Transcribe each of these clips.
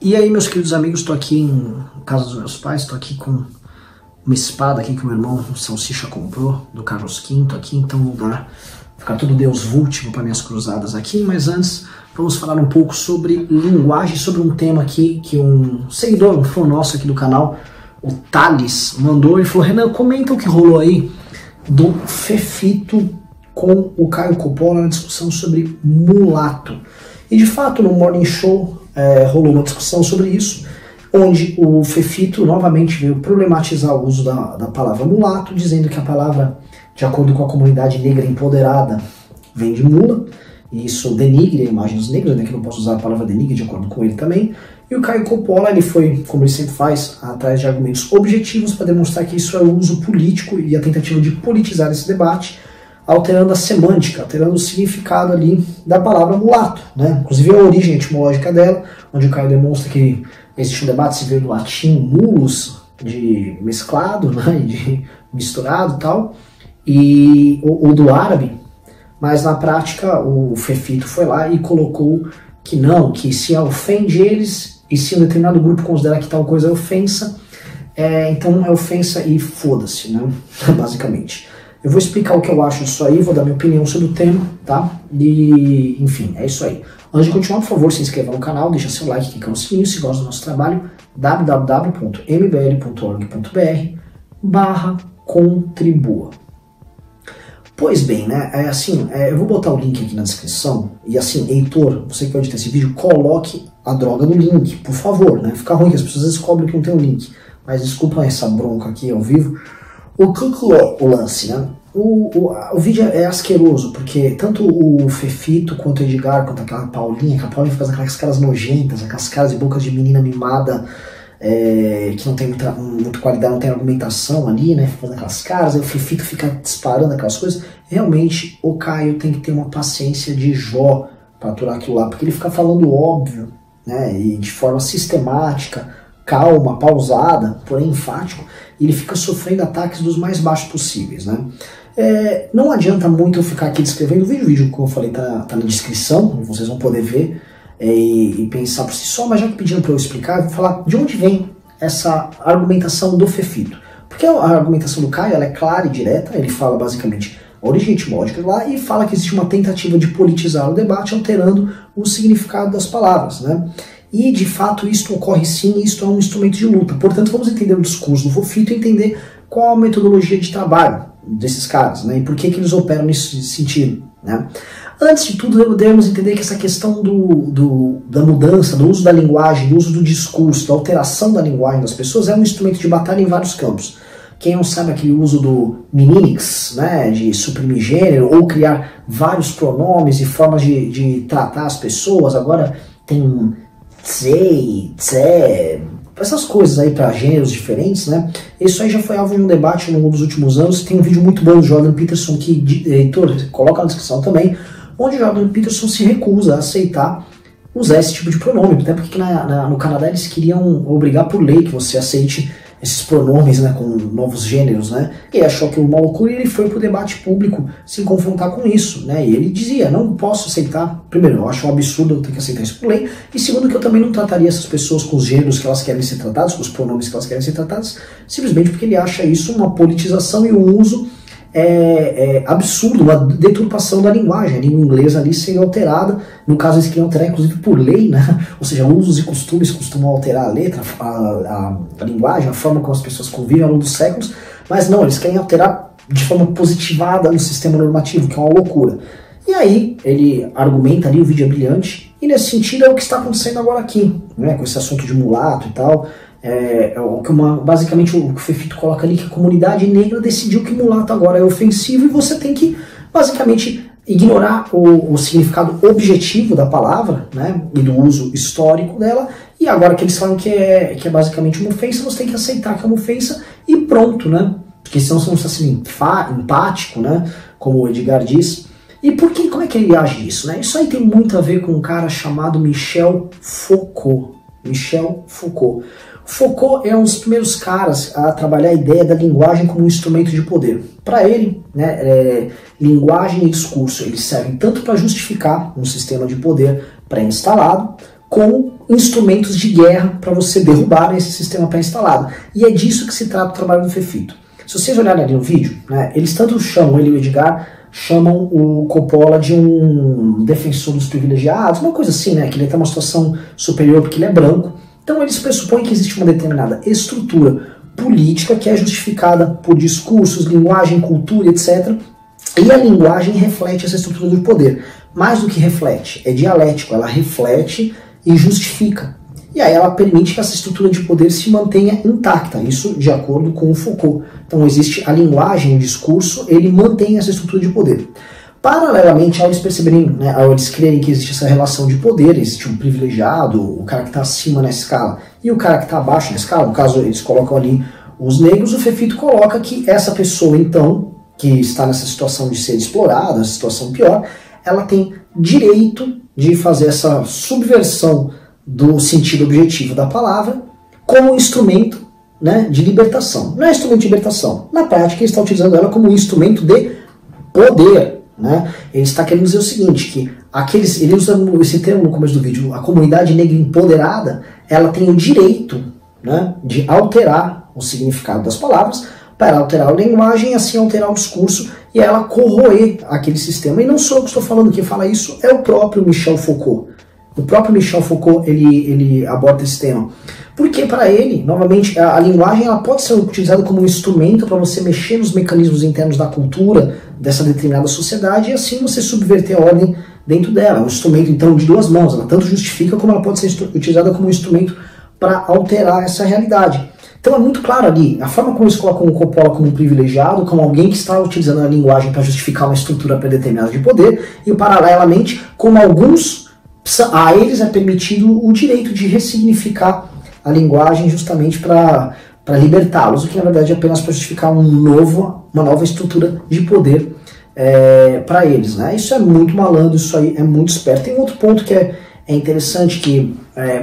E aí, meus queridos amigos, estou aqui em casa dos meus pais, estou aqui com uma espada aqui que o meu irmão Salsicha comprou, do Carlos V aqui, então vou ficar tudo Deus último para minhas cruzadas aqui, mas antes vamos falar um pouco sobre linguagem, sobre um tema aqui que um seguidor, um fã nosso aqui do canal, o Thales, mandou e falou: Renan, comenta o que rolou aí do Fefito com o Caio Coppola na discussão sobre mulato. E de fato no Morning Show rolou uma discussão sobre isso, onde o Fefito novamente veio problematizar o uso da palavra mulato, dizendo que a palavra, de acordo com a comunidade negra empoderada, vem de mula, e isso denigre a imagem dos negros, né, que não posso usar a palavra denigre, de acordo com ele também. E o Caio Coppola, ele foi, como ele sempre faz, atrás de argumentos objetivos para demonstrar que isso é o uso político e a tentativa de politizar esse debate, alterando a semântica, alterando o significado ali da palavra mulato, né? Inclusive a origem etimológica dela, onde o Caio demonstra que existe um debate se veio do latim mulus, de mesclado, né? De misturado e tal, ou do árabe, mas na prática o Fefito foi lá e colocou que não, que se ofende eles e se um determinado grupo considera que tal coisa é ofensa, então é ofensa e foda-se, né? Basicamente. Eu vou explicar o que eu acho disso aí, vou dar minha opinião sobre o tema, tá? E, enfim, é isso aí. Antes de continuar, por favor, se inscreva no canal, deixa seu like, clica no sininho, se gosta do nosso trabalho, www.mbl.org.br/contribua. Pois bem, né, eu vou botar o link aqui na descrição, e assim, Heitor, você que vai editar esse vídeo, coloque a droga no link, por favor, né? Fica ruim que as pessoas descobrem que não tem o link, mas desculpa essa bronca aqui ao vivo. O que é o lance, né? O vídeo é asqueroso, porque tanto o Fefito, quanto o Edgar, quanto aquela Paulinha, que a Paulinha faz aquelas caras nojentas, aquelas caras e bocas de menina mimada, que não tem muita qualidade, não tem argumentação ali, né? Faz aquelas caras, aí o Fefito fica disparando aquelas coisas. Realmente, o Caio tem que ter uma paciência de Jó para aturar aquilo lá, porque ele fica falando óbvio, né? E de forma sistemática, calma, pausada, porém enfático, e ele fica sofrendo ataques dos mais baixos possíveis, né? Não adianta muito eu ficar aqui descrevendo o vídeo, como eu falei, tá na descrição, vocês vão poder ver e pensar por si só, mas já que pediram para eu explicar, eu vou falar de onde vem essa argumentação do Fefito. Porque a argumentação do Caio, ela é clara e direta, ele fala basicamente a origem etimológica lá e fala que existe uma tentativa de politizar o debate, alterando o significado das palavras, né? E, de fato, isto ocorre sim, e isto é um instrumento de luta. Portanto, vamos entender o discurso do Fefito e entender qual a metodologia de trabalho desses caras, né? E por que eles operam nesse sentido, né? Antes de tudo, devemos entender que essa questão da mudança, do uso da linguagem, do uso do discurso, da alteração da linguagem das pessoas é um instrumento de batalha em vários campos. Quem não sabe aquele uso do meninix, né, de suprimir gênero, ou criar vários pronomes e formas de tratar as pessoas, agora tem tsei, tse, essas coisas aí para gêneros diferentes, né? Isso aí já foi alvo de um debate ao longo dos últimos anos. Tem um vídeo muito bom do Jordan Peterson, que, Heitor, coloca na descrição também, onde o Jordan Peterson se recusa a aceitar usar esse tipo de pronome, até porque no Canadá eles queriam obrigar por lei que você aceite esses pronomes, né, com novos gêneros, né? E ele achou aquilo uma loucura e ele foi para o debate público se confrontar com isso, né? E ele dizia: não posso aceitar, primeiro, eu acho um absurdo eu ter que aceitar isso por lei, e segundo, que eu também não trataria essas pessoas com os gêneros que elas querem ser tratadas, com os pronomes que elas querem ser tratadas, simplesmente porque ele acha isso uma politização e um uso absurdo, uma deturpação da linguagem. A língua inglesa ali seria alterada, no caso eles queriam alterar inclusive por lei, né? Ou seja, usos e costumes costumam alterar a letra, a linguagem, a forma como as pessoas convivem ao longo dos séculos, mas não, eles querem alterar de forma positivada no sistema normativo, que é uma loucura. E aí ele argumenta ali, o vídeo é brilhante, e nesse sentido é o que está acontecendo agora aqui, né? Com esse assunto de mulato e tal. Basicamente o que o Fefito coloca ali, que a comunidade negra decidiu que mulato agora é ofensivo e você tem que basicamente ignorar o significado objetivo da palavra, né, e do uso histórico dela, e agora que eles falam que é basicamente uma ofensa, você tem que aceitar que é uma ofensa e pronto, né? Porque senão você não está sendo empático, né, como o Edgar diz. E como é que ele age isso, né? Isso aí tem muito a ver com um cara chamado Michel Foucault. Foucault é um dos primeiros caras a trabalhar a ideia da linguagem como um instrumento de poder. Para ele, né, linguagem e discurso eles servem tanto para justificar um sistema de poder pré-instalado, com instrumentos de guerra para você derrubar esse sistema pré-instalado. E é disso que se trata o trabalho do Fefito. Se vocês olharem ali no vídeo, né, eles tanto chamam, ele e o Edgar, chamam o Coppola de um defensor dos privilegiados, uma coisa assim, né, que ele tem uma situação superior porque ele é branco. Então eles pressupõem que existe uma determinada estrutura política que é justificada por discursos, linguagem, cultura, etc. E a linguagem reflete essa estrutura do poder. Mais do que reflete, é dialético, ela reflete e justifica. E aí ela permite que essa estrutura de poder se mantenha intacta, isso de acordo com o Foucault. Então existe a linguagem, o discurso, ele mantém essa estrutura de poder. Paralelamente, ao eles perceberem, né, ao eles crerem que existe essa relação de poder, existe um privilegiado, o cara que está acima na escala, e o cara que está abaixo na escala, no caso eles colocam ali os negros, o Fefito coloca que essa pessoa, então, que está nessa situação de ser explorada, essa situação pior, ela tem direito de fazer essa subversão do sentido objetivo da palavra como instrumento, né, de libertação. Não é instrumento de libertação. Na prática, ele está utilizando ela como instrumento de poder. Né? Ele está querendo dizer o seguinte, que ele usa esse termo no começo do vídeo, a comunidade negra empoderada, ela tem o direito, né, de alterar o significado das palavras, para alterar a linguagem e assim alterar o discurso e ela corroer aquele sistema. E não sou eu que estou falando, quem fala isso é o próprio Michel Foucault. O próprio Michel Foucault, ele aborda esse tema. Porque para ele, novamente, a linguagem ela pode ser utilizada como um instrumento para você mexer nos mecanismos internos da cultura dessa determinada sociedade e assim você subverter a ordem dentro dela. É um instrumento, então, de duas mãos. Ela tanto justifica como ela pode ser utilizada como um instrumento para alterar essa realidade. Então é muito claro ali, a forma como eles colocam o Coppola como um privilegiado, como alguém que está utilizando a linguagem para justificar uma estrutura predeterminada de poder, e paralelamente, como alguns, a eles é permitido o direito de ressignificar a linguagem justamente para libertá-los, o que na verdade é apenas para justificar uma nova estrutura de poder para eles. Né? Isso é muito malandro, isso aí é muito esperto. Tem um outro ponto que é interessante, que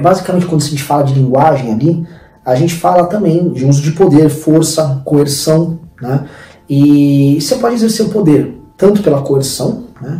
basicamente quando a gente fala de linguagem ali, a gente fala também de uso de poder, força, coerção, né? E você pode exercer o poder tanto pela coerção, né?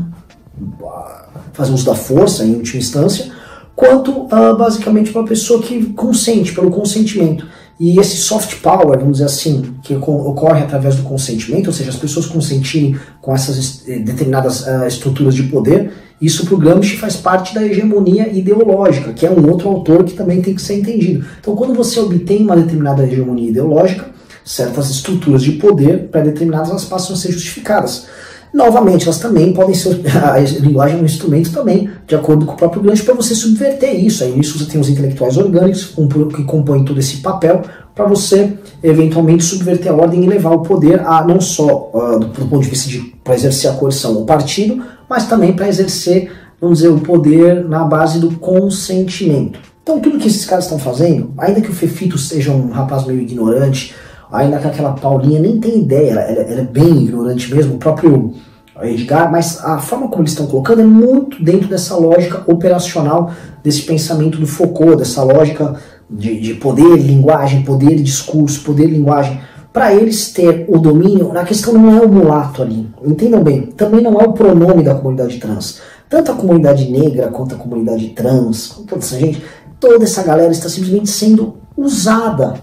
Fazer uso da força em última instância, quanto basicamente para a pessoa que consente, pelo consentimento. E esse soft power, vamos dizer assim, que ocorre através do consentimento, ou seja, as pessoas consentirem com essas determinadas estruturas de poder, isso para o Gramsci faz parte da hegemonia ideológica, que é um outro autor que também tem que ser entendido. Então, quando você obtém uma determinada hegemonia ideológica, certas estruturas de poder pré-determinadas elas passam a ser justificadas. Novamente, elas também podem ser, a linguagem é um instrumento também, de acordo com o próprio Gramsci, para você subverter isso. Aí nisso você tem os intelectuais orgânicos que compõem todo esse papel para você eventualmente subverter a ordem e levar o poder a não só do ponto de vista para exercer a coerção o partido, mas também para exercer, vamos dizer, o poder na base do consentimento. Então tudo que esses caras estão fazendo, ainda que o Fefito seja um rapaz meio ignorante, ainda que aquela Paulinha nem tem ideia, ela é bem ignorante mesmo, o próprio Edgar, mas a forma como eles estão colocando é muito dentro dessa lógica operacional, desse pensamento do Foucault, dessa lógica de poder, linguagem, poder e discurso, poder e linguagem. Para eles ter o domínio, a questão não é o mulato ali, entendam bem, também não é o pronome da comunidade trans. Tanto a comunidade negra quanto a comunidade trans, toda essa gente, toda essa galera está simplesmente sendo usada,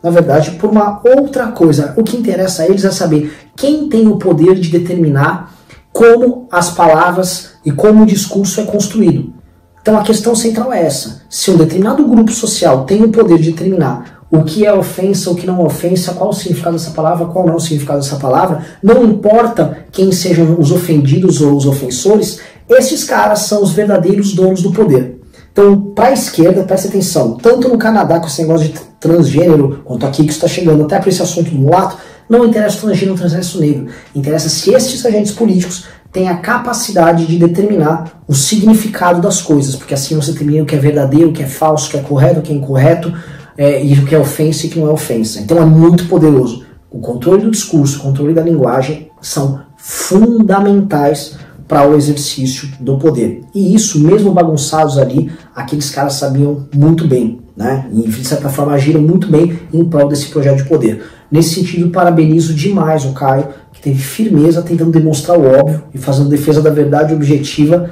na verdade, por uma outra coisa. O que interessa a eles é saber quem tem o poder de determinar como as palavras e como o discurso é construído. Então a questão central é essa. Se um determinado grupo social tem o poder de determinar o que é ofensa, o que não é ofensa, qual o significado dessa palavra, qual não é o significado dessa palavra, não importa quem sejam os ofendidos ou os ofensores, esses caras são os verdadeiros donos do poder. Então, para a esquerda, presta atenção, tanto no Canadá com esse negócio de transgênero, quanto aqui que está chegando até para esse assunto do mulato, não interessa o transgênero, não interessa o negro. Interessa se esses agentes políticos têm a capacidade de determinar o significado das coisas, porque assim você determina o que é verdadeiro, o que é falso, o que é correto, o que é incorreto, e o que é ofensa e o que não é ofensa. Então é muito poderoso. O controle do discurso, o controle da linguagem são fundamentais para o exercício do poder. E isso, mesmo bagunçados ali, aqueles caras sabiam muito bem, né? E de certa forma agiram muito bem em prol desse projeto de poder. Nesse sentido, parabenizo demais o Caio, que teve firmeza tentando demonstrar o óbvio e fazendo defesa da verdade objetiva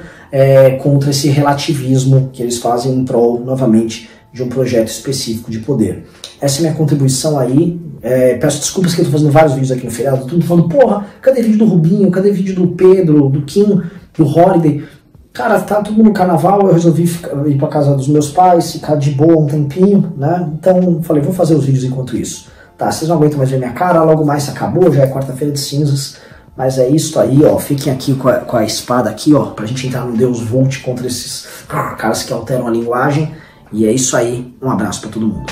contra esse relativismo que eles fazem em prol, novamente, de um projeto específico de poder. Essa é a minha contribuição aí. Peço desculpas que eu tô fazendo vários vídeos aqui no feriado, tudo falando, porra, cadê vídeo do Rubinho, cadê vídeo do Pedro, do Kim, do Holiday? Cara, tá todo mundo no carnaval, eu resolvi ir pra casa dos meus pais, ficar de boa um tempinho, né? Então, falei, vou fazer os vídeos enquanto isso. Tá, vocês não aguentam mais ver minha cara, logo mais acabou, já é quarta-feira de cinzas, mas é isso aí, ó, fiquem aqui com a espada aqui, ó, pra gente entrar no Deus Vult contra esses caras que alteram a linguagem, e é isso aí, um abraço pra todo mundo.